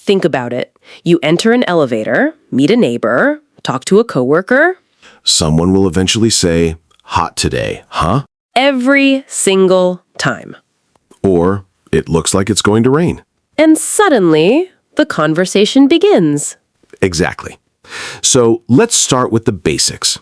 Think about it. You enter an elevator, meet a neighbor, talk to a coworker. Someone will eventually say, hot today, huh? Every single time. Or, it looks like it's going to rain. And suddenly, the conversation begins. Exactly. So let's start with the basics.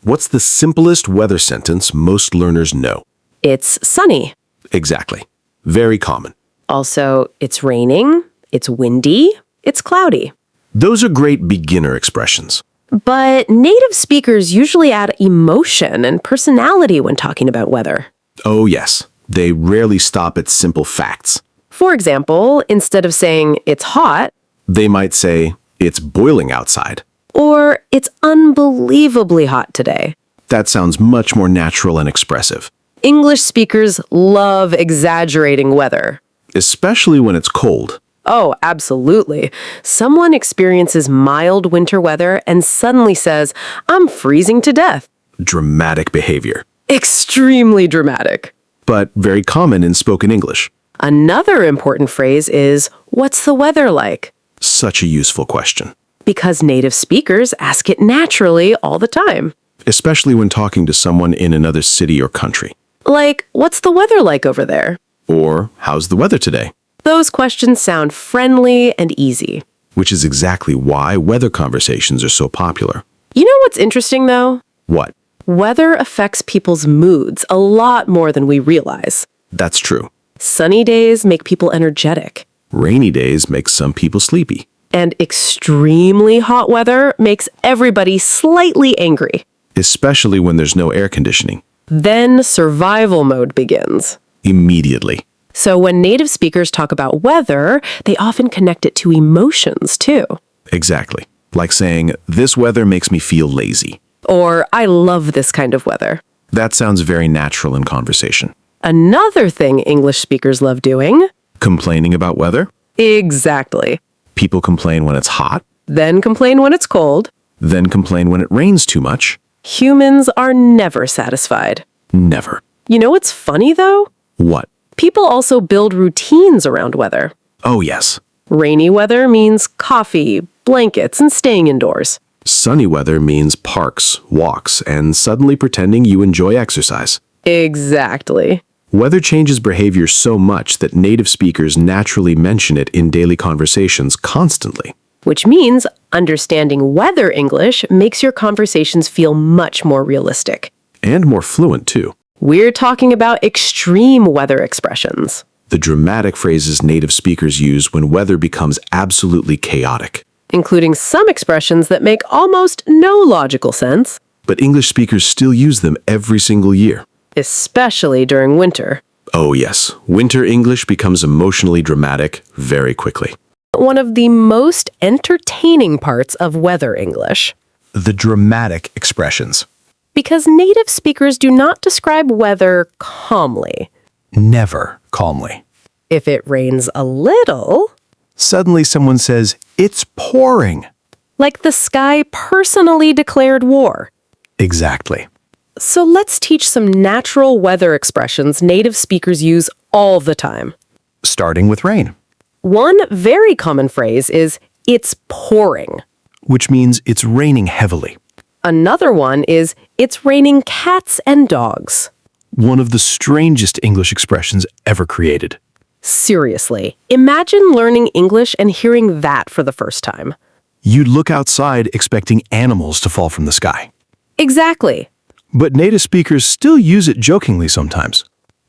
What's the simplest weather sentence most learners know? It's sunny. Exactly. Very common. Also, it's raining, it's windy, it's cloudy. Those are great beginner expressions. But native speakers usually add emotion and personality when talking about weather. Oh yes, they rarely stop at simple facts. For example, instead of saying it's hot, They might say, it's boiling outside. or it's unbelievably hot today. That sounds much more natural and expressive, English speakers love exaggerating weather. especially when it's cold. Oh, absolutely. Someone experiences mild winter weather and suddenly says, I'm freezing to death. Dramatic behavior, Extremely dramatic. but very common in spoken English. Another important phrase is, what's the weather like? Such a useful question, Because native speakers ask it naturally all the time. especially when talking to someone in another city or country. Like, what's the weather like over there? Or, how's the weather today? Those questions sound friendly and easy. Which is exactly why weather conversations are so popular. You know what's interesting, though? What? Weather affects people's moods a lot more than we realize. That's true. Sunny days make people energetic, Rainy days make some people sleepy. and extremely hot weather makes everybody slightly angry. Especially when there's no air conditioning. Then survival mode begins. Immediately. So when native speakers talk about weather, they often connect it to emotions, too. Exactly. Like saying, this weather makes me feel lazy. Or, I love this kind of weather. That sounds very natural in conversation. Another thing English speakers love doing? Complaining about weather? Exactly. People complain when it's hot, Then complain when it's cold. then complain when it rains too much. Humans are never satisfied. Never. You know what's funny, though? What? People also build routines around weather. Oh yes. Rainy weather means coffee, blankets, and staying indoors. Sunny weather means parks, walks, and suddenly pretending you enjoy exercise. Exactly. Weather changes behavior so much that native speakers naturally mention it in daily conversations constantly. Which means understanding weather English makes your conversations feel much more realistic. And more fluent, too. We're talking about extreme weather expressions. The dramatic phrases native speakers use when weather becomes absolutely chaotic. Including some expressions that make almost no logical sense, But English speakers still use them every single year. especially during winter. Oh yes, winter English becomes emotionally dramatic very quickly. One of the most entertaining parts of weather English. The dramatic expressions. Because native speakers do not describe weather calmly. Never calmly. If it rains a little, Suddenly someone says, it's pouring. like the sky personally declared war. Exactly. So let's teach some natural weather expressions native speakers use all the time. Starting with rain, One very common phrase is, it's pouring. which means it's raining heavily. Another one is, it's raining cats and dogs. One of the strangest English expressions ever created. Seriously, imagine learning English and hearing that for the first time. You'd look outside expecting animals to fall from the sky. Exactly. But native speakers still use it jokingly sometimes.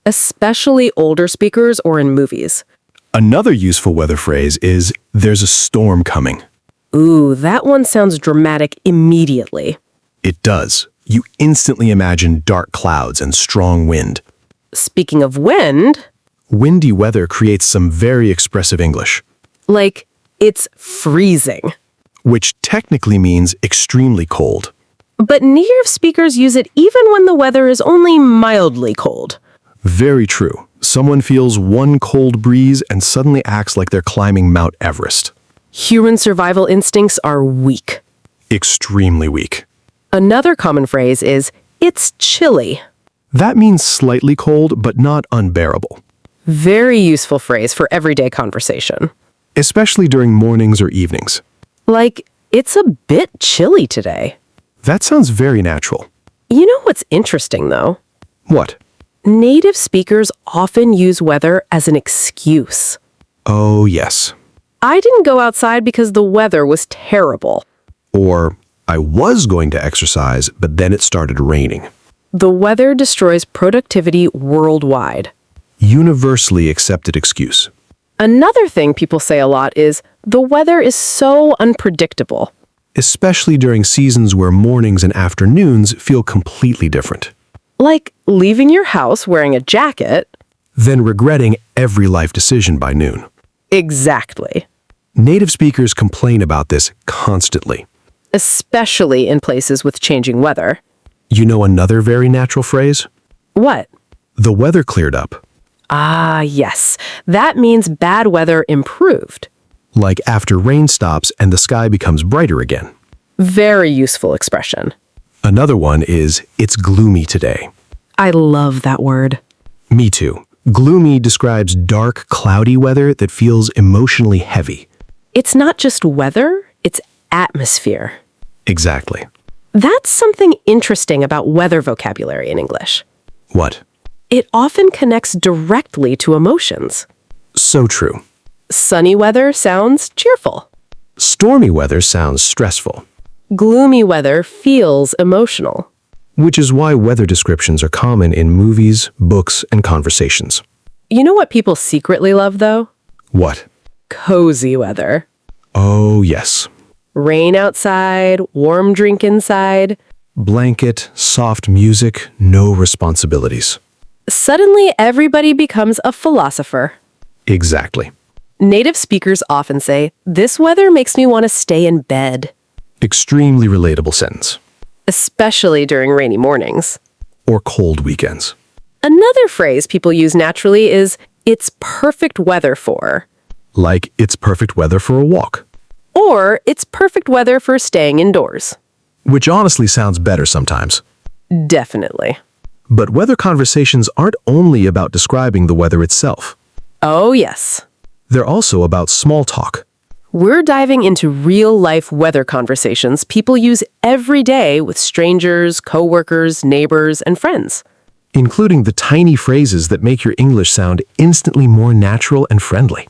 Especially older speakers or in movies. Another useful weather phrase is, there's a storm coming. Ooh, that one sounds dramatic immediately. It does. You instantly imagine dark clouds and strong wind. Speaking of wind, Windy weather creates some very expressive English, like, it's freezing. which technically means extremely cold. But native speakers use it even when the weather is only mildly cold. Very true. Someone feels one cold breeze and suddenly acts like they're climbing Mount Everest. Human survival instincts are weak. Extremely weak. Another common phrase is, it's chilly. That means slightly cold, but not unbearable. Very useful phrase for everyday conversation. especially during mornings or evenings. Like, it's a bit chilly today. That sounds very natural. You know what's interesting, though? What? Native speakers often use weather as an excuse. Oh, yes. I didn't go outside because the weather was terrible. Or, I was going to exercise, but then it started raining. The weather destroys productivity worldwide. Universally accepted excuse. Another thing people say a lot is, the weather is so unpredictable. Especially during seasons where mornings and afternoons feel completely different. Like leaving your house wearing a jacket. Then regretting every life decision by noon. Exactly. Native speakers complain about this constantly. Especially in places with changing weather. You know another very natural phrase? What? The weather cleared up. Ah, yes. That means bad weather improved. Like after rain stops and the sky becomes brighter again. Very useful expression. Another one is, it's gloomy today. I love that word. Me too. Gloomy describes dark, cloudy weather that feels emotionally heavy. It's not just weather, it's atmosphere. Exactly. That's something interesting about weather vocabulary in English. What? It often connects directly to emotions. So true. Sunny weather sounds cheerful. Stormy weather sounds stressful. Gloomy weather feels emotional. Which is why weather descriptions are common in movies, books, and conversations. You know what people secretly love, though? What? Cozy weather. Oh, yes. Rain outside, warm drink inside. Blanket, soft music, no responsibilities. Suddenly, everybody becomes a philosopher. Exactly. Native speakers often say, "This weather makes me want to stay in bed," Extremely relatable sentence. especially during rainy mornings. Or cold weekends. Another phrase people use naturally is, "It's perfect weather for," Like, it's perfect weather for a walk. or "It's perfect weather for staying indoors." Which honestly sounds better sometimes. Definitely. But weather conversations aren't only about describing the weather itself. Oh, yes. They're also about small talk. We're diving into real-life weather conversations people use every day with strangers, coworkers, neighbors, and friends. Including the tiny phrases that make your English sound instantly more natural and friendly.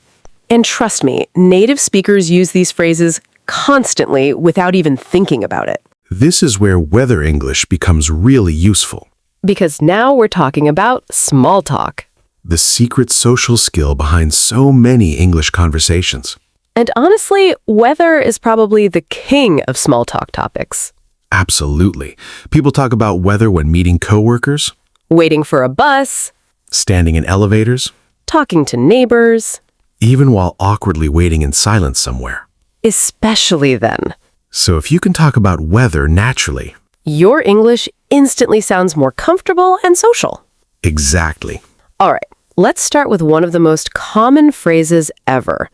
And trust me, native speakers use these phrases constantly without even thinking about it. This is where weather English becomes really useful. Because now we're talking about small talk. The secret social skill behind so many English conversations. And honestly, weather is probably the king of small talk topics. Absolutely. People talk about weather when meeting coworkers, Waiting for a bus, standing in elevators, talking to neighbors, even while awkwardly waiting in silence somewhere. especially then. So if you can talk about weather naturally, Your English instantly sounds more comfortable and social. exactly. All right, let's start with one of the most common phrases ever.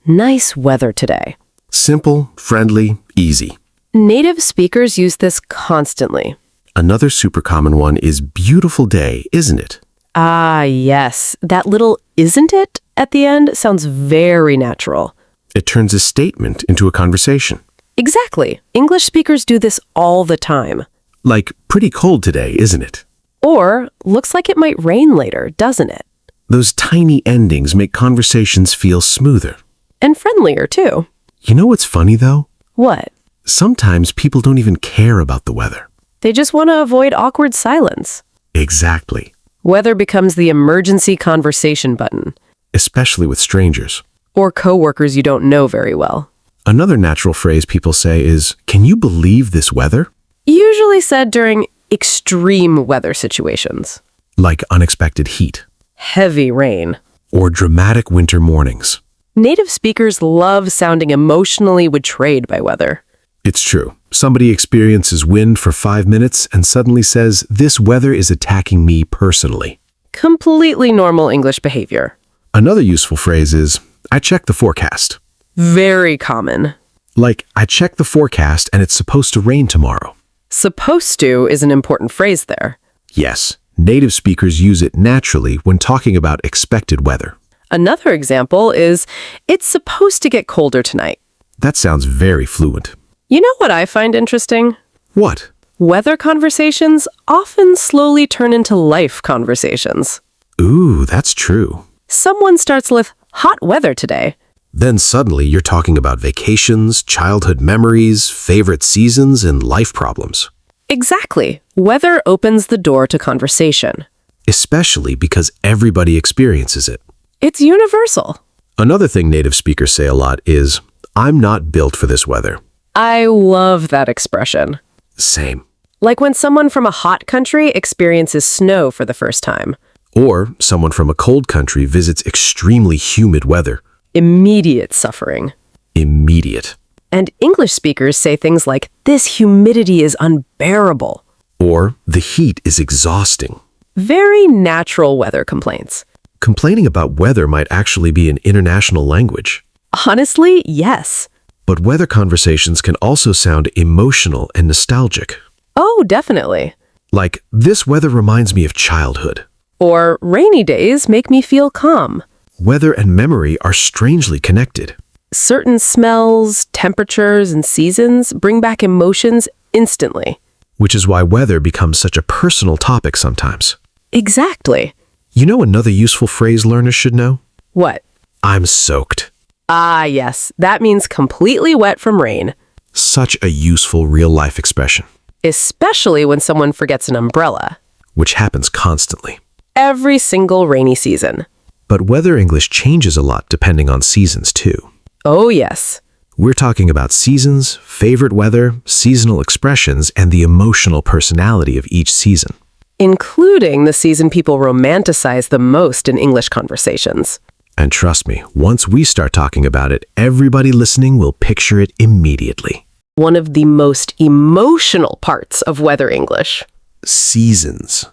Nice weather today. Simple, friendly, easy. Native speakers use this constantly. Another super common one is beautiful day, isn't it? Ah, yes. That little "isn't it" at the end sounds very natural. It turns a statement into a conversation. Exactly. English speakers do this all the time. Like, pretty cold today, isn't it? Or, looks like it might rain later, doesn't it? Those tiny endings make conversations feel smoother. And friendlier, too. You know what's funny, though? What? Sometimes people don't even care about the weather. They just want to avoid awkward silence. Exactly. Weather becomes the emergency conversation button. Especially with strangers. Or coworkers you don't know very well. Another natural phrase people say is, "Can you believe this weather?" Usually said during extreme weather situations. Like unexpected heat. Heavy rain. Or dramatic winter mornings. Native speakers love sounding emotionally betrayed by weather. It's true. Somebody experiences wind for 5 minutes and suddenly says, "This weather is attacking me personally." Completely normal English behavior. Another useful phrase is, "I checked the forecast." Very common. Like, I checked the forecast and it's supposed to rain tomorrow. Supposed to is an important phrase there. Yes, native speakers use it naturally when talking about expected weather. Another example is, it's supposed to get colder tonight. That sounds very fluent. You know what I find interesting? What? Weather conversations often slowly turn into life conversations. Ooh, that's true. Someone starts with, hot weather today. Then suddenly you're talking about vacations, childhood memories, favorite seasons, and life problems. Exactly. Weather opens the door to conversation. Especially because everybody experiences it. It's universal. Another thing native speakers say a lot is, I'm not built for this weather. I love that expression. Same. Like when someone from a hot country experiences snow for the first time. Or someone from a cold country visits extremely humid weather. Immediate suffering. Immediate. And English speakers say things like, this humidity is unbearable. Or the heat is exhausting. Very natural weather complaints. Complaining about weather might actually be an international language. Honestly, yes. But weather conversations can also sound emotional and nostalgic. Oh, definitely. Like, this weather reminds me of childhood. Or rainy days make me feel calm. Weather and memory are strangely connected. Certain smells, temperatures, and seasons bring back emotions instantly. Which is why weather becomes such a personal topic sometimes. Exactly. You know another useful phrase learners should know? What? I'm soaked. Ah, yes. That means completely wet from rain. Such a useful real-life expression, Especially when someone forgets an umbrella. which happens constantly. Every single rainy season. But weather English changes a lot depending on seasons too. Oh, yes. We're talking about seasons, favorite weather, seasonal expressions, and the emotional personality of each season. Including the season people romanticize the most in English conversations. And trust me, once we start talking about it, everybody listening will picture it immediately. One of the most emotional parts of weather English. Seasons.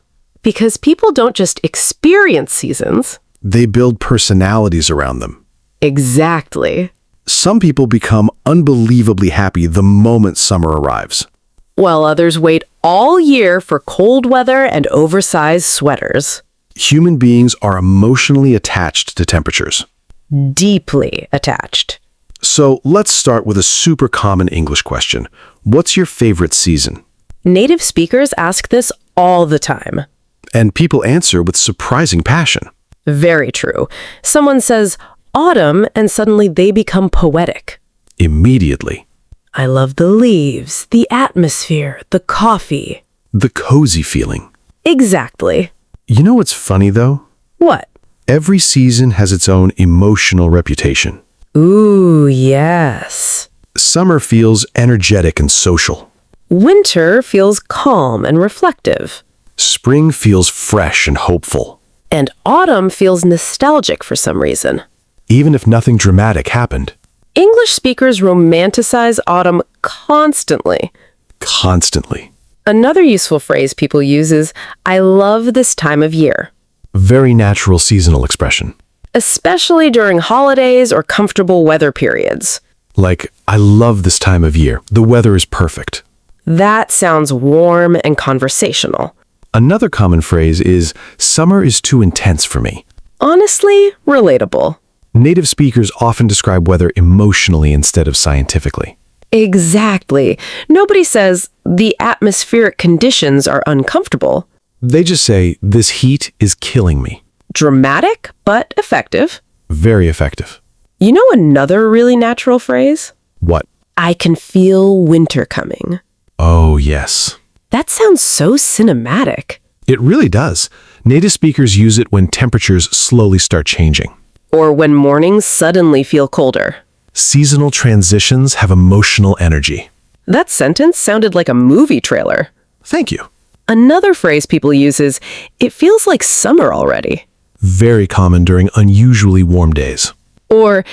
Because people don't just experience seasons. They build personalities around them. Exactly. Some people become unbelievably happy the moment summer arrives. While others wait all year for cold weather and oversized sweaters. Human beings are emotionally attached to temperatures. Deeply attached. So let's start with a super common English question. What's your favorite season? Native speakers ask this all the time. And people answer with surprising passion. Very true. Someone says autumn and suddenly they become poetic. Immediately. I love the leaves, the atmosphere, the coffee. The cozy feeling. Exactly. You know what's funny though? What? Every season has its own emotional reputation. Ooh, yes. Summer feels energetic and social. Winter feels calm and reflective. Spring feels fresh and hopeful. And autumn feels nostalgic for some reason. Even if nothing dramatic happened. English speakers romanticize autumn constantly. Constantly. Another useful phrase people use is, I love this time of year. Very natural seasonal expression. Especially during holidays or comfortable weather periods. Like, I love this time of year. The weather is perfect. That sounds warm and conversational. Another common phrase is, summer is too intense for me. Honestly, relatable. Native speakers often describe weather emotionally instead of scientifically. Exactly. Nobody says the atmospheric conditions are uncomfortable. They just say, this heat is killing me. Dramatic, but effective. Very effective. You know another really natural phrase? What? I can feel winter coming. Oh, yes. That sounds so cinematic. It really does. Native speakers use it when temperatures slowly start changing. Or when mornings suddenly feel colder. Seasonal transitions have emotional energy. That sentence sounded like a movie trailer. Thank you. Another phrase people use is, it feels like summer already. Very common during unusually warm days. Or,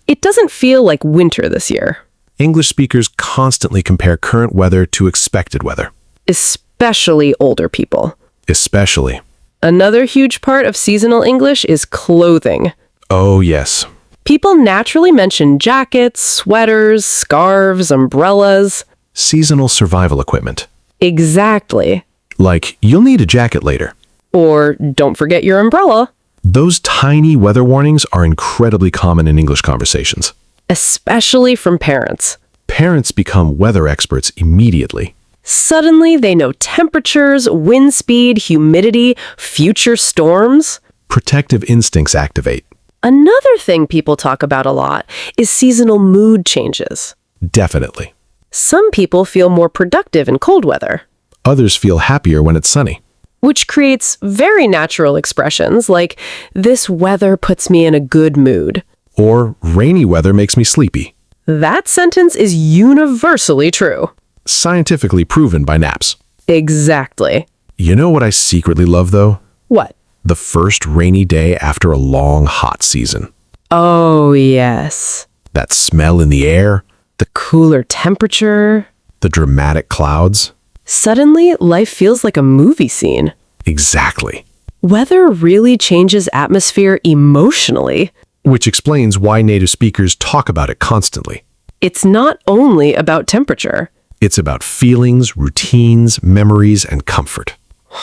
it doesn't feel like winter this year. English speakers constantly compare current weather to expected weather. Especially older people. Especially. Another huge part of seasonal English is clothing. Oh, yes. People naturally mention jackets, sweaters, scarves, umbrellas. Seasonal survival equipment. Exactly. Like, you'll need a jacket later. Or, don't forget your umbrella. Those tiny weather warnings are incredibly common in English conversations. Especially from parents. Parents become weather experts immediately. Suddenly, they know temperatures, wind speed, humidity, future storms. Protective instincts activate. Another thing people talk about a lot is seasonal mood changes. Definitely. Some people feel more productive in cold weather, Others feel happier when it's sunny. which creates very natural expressions like, "This weather puts me in a good mood." Or rainy weather makes me sleepy. That sentence is universally true. Scientifically proven by naps. Exactly. You know what I secretly love, though? What? The first rainy day after a long hot season. Oh, yes. That smell in the air, The cooler temperature. the dramatic clouds. Suddenly, life feels like a movie scene. Exactly. Weather really changes atmosphere emotionally. Which explains why native speakers talk about it constantly. It's not only about temperature. It's about feelings, routines, memories, and comfort.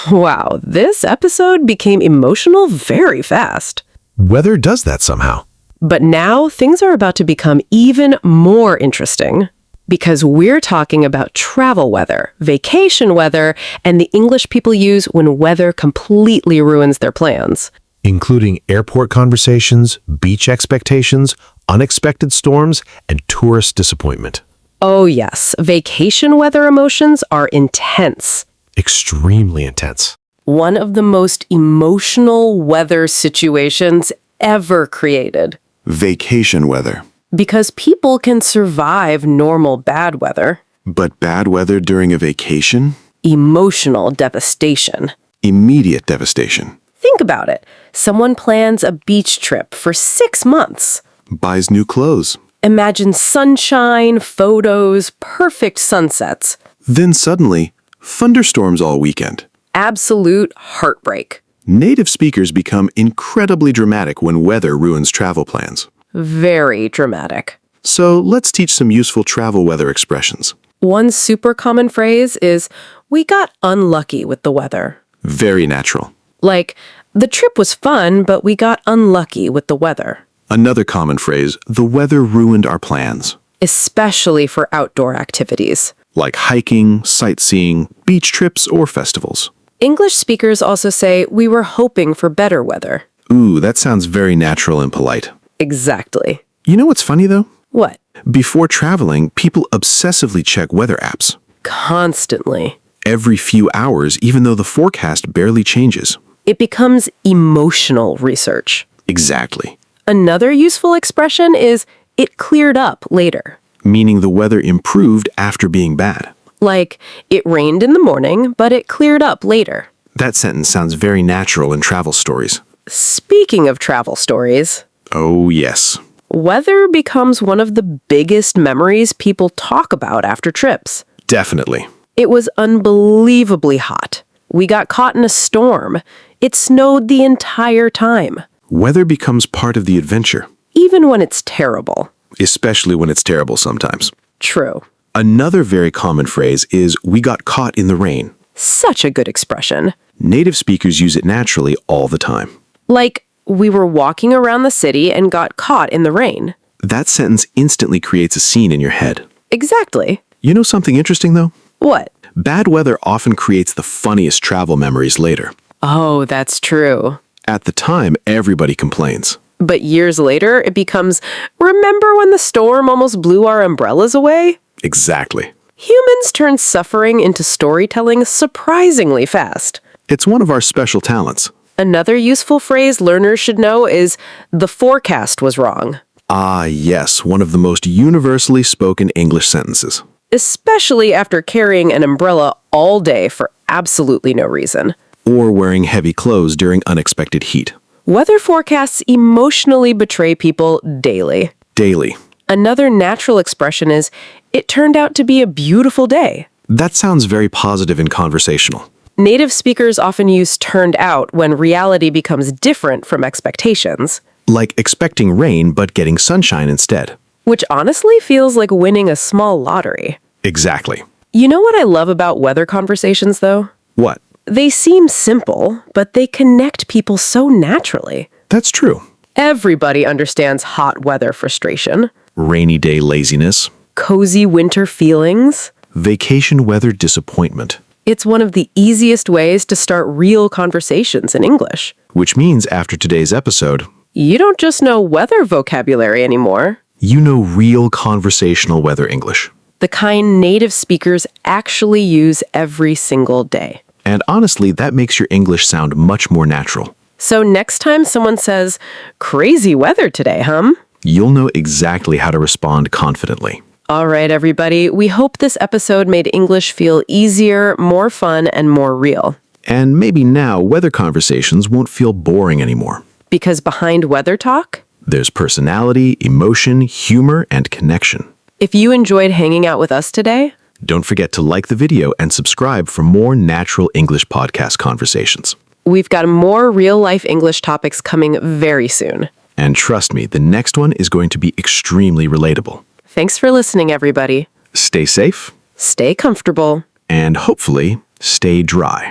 Wow, this episode became emotional very fast. Weather does that somehow. But now things are about to become even more interesting because we're talking about travel weather, vacation weather, and the English people use when weather completely ruins their plans. Including airport conversations, beach expectations, unexpected storms, and tourist disappointment. Oh yes, vacation weather emotions are intense. Extremely intense. One of the most emotional weather situations ever created. Vacation weather. Because people can survive normal bad weather. But bad weather during a vacation? Emotional devastation. Immediate devastation. Think about it. Someone plans a beach trip for 6 months. Buys new clothes. Imagine sunshine, photos, perfect sunsets. Then suddenly, thunderstorms all weekend. Absolute heartbreak. Native speakers become incredibly dramatic when weather ruins travel plans. Very dramatic. So let's teach some useful travel weather expressions. One super common phrase is, "We got unlucky with the weather." Very natural. Like, "The trip was fun, but we got unlucky with the weather." Another common phrase, the weather ruined our plans. Especially for outdoor activities. Like hiking, sightseeing, beach trips, or festivals. English speakers also say, "We were hoping for better weather." Ooh, that sounds very natural and polite. Exactly. You know what's funny though? What? Before traveling, people obsessively check weather apps. Constantly. Every few hours, even though the forecast barely changes. It becomes emotional research. Exactly. Another useful expression is, "It cleared up later." Meaning the weather improved after being bad. Like, "It rained in the morning, but it cleared up later." That sentence sounds very natural in travel stories. Speaking of travel stories, Oh, yes. weather becomes one of the biggest memories people talk about after trips. Definitely. It was unbelievably hot. We got caught in a storm. It snowed the entire time, Weather becomes part of the adventure, even when it's terrible. especially when it's terrible sometimes. True. Another very common phrase is, we got caught in the rain. Such a good expression. Native speakers use it naturally all the time. Like, "We were walking around the city and got caught in the rain." That sentence instantly creates a scene in your head. Exactly. You know something interesting though? What? Bad weather often creates the funniest travel memories later. Oh, that's true. At the time, everybody complains. But years later, it becomes, "Remember when the storm almost blew our umbrellas away?" Exactly. Humans turn suffering into storytelling surprisingly fast. It's one of our special talents. Another useful phrase learners should know is, "The forecast was wrong." Ah, yes, one of the most universally spoken English sentences. Especially after carrying an umbrella all day for absolutely no reason. Or wearing heavy clothes during unexpected heat. Weather forecasts emotionally betray people daily. Daily. Another natural expression is, "It turned out to be a beautiful day." That sounds very positive and conversational. Native speakers often use "turned out" when reality becomes different from expectations, Like expecting rain but getting sunshine instead. which honestly feels like winning a small lottery. Exactly. You know what I love about weather conversations, though? What? They seem simple, but they connect people so naturally. That's true. Everybody understands hot weather frustration, Rainy day laziness, cozy winter feelings. vacation weather disappointment, It's one of the easiest ways to start real conversations in English. which means after today's episode, You don't just know weather vocabulary anymore, you know real conversational weather English. the kind native speakers actually use every single day. And honestly, that makes your English sound much more natural. So next time someone says, crazy weather today, You'll know exactly how to respond confidently. All right, everybody. We hope this episode made English feel easier, more fun, and more real. And maybe now weather conversations won't feel boring anymore. Because behind weather talk, There's personality, emotion, humor, and connection. if you enjoyed hanging out with us today, Don't forget to like the video and subscribe for more natural English podcast conversations. we've got more real-life English topics coming very soon. And trust me, the next one is going to be extremely relatable. Thanks for listening, everybody. Stay safe Stay comfortable. and hopefully stay dry.